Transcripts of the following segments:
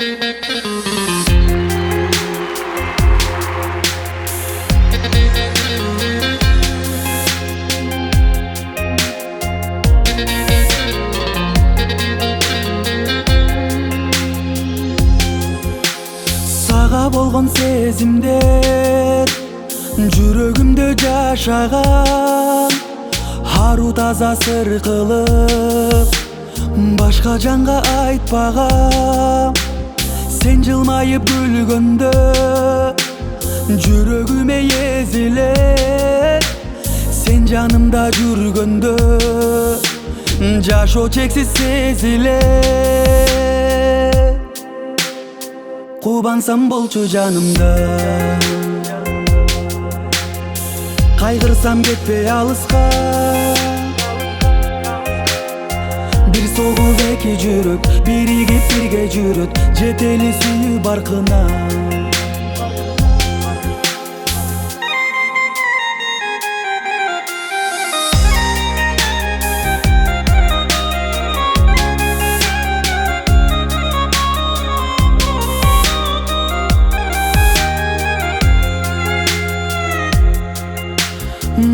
Сага болгон сезимдер жүрөгүмдө жашаган, ару таза сыр кылып башка жанга айтпагам. Сен жылмайып күлгөндө жүрөгүмө езилет, сен жанымда жүргөндө жашоо чексиз сезилет. Кубансам болчу жанымда, кайгырсам кетпей алыска. Бир согуп эки жүрөк биригип бирге жүрөт, жетели сүйүү баркына.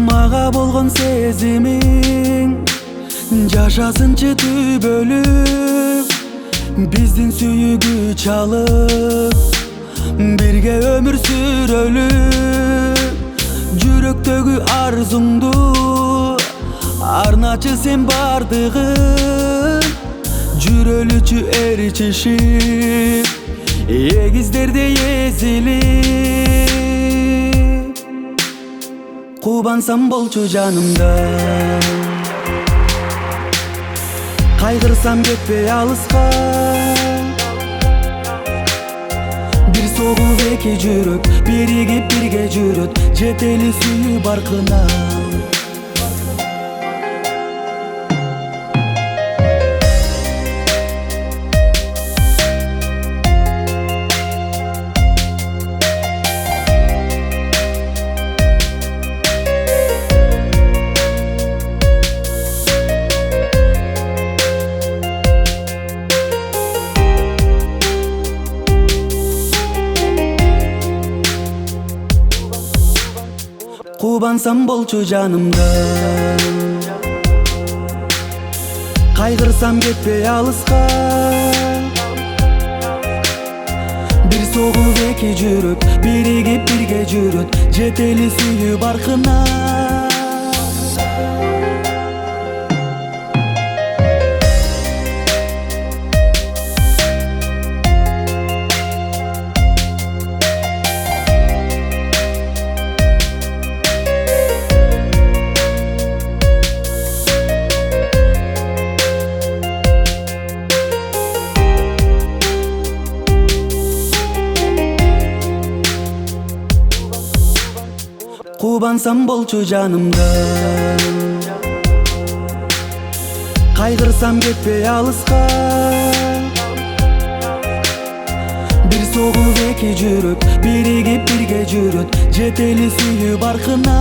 Мага болгон сезимиң жашасынчы түбөлүп, биздин сүйүүгү чалып бирге өмүр сүрөлү. Жүрөктөгү арзуңду арначы сен бардыгын, жүрөлүчү ээрчишип эгиздердей эзилип. Кубансам болчу жанымда, кайгырсам кетпей алыска. Бир согуп эки жүрөк биригип бирге жүрөт, жетели сүйүү баркына. Кубансам болчу жанымда, кайгырсам кетпей алыска. Бир согуп эки жүрөк биригип бирге жүрөт, жетели сүйүү баркына. Кубансам болчу жанымда, кайгырсам кетпей алыска. Бир согуп эки жүрөк биригип бирге жүрөт, жетели сүйүү баркына.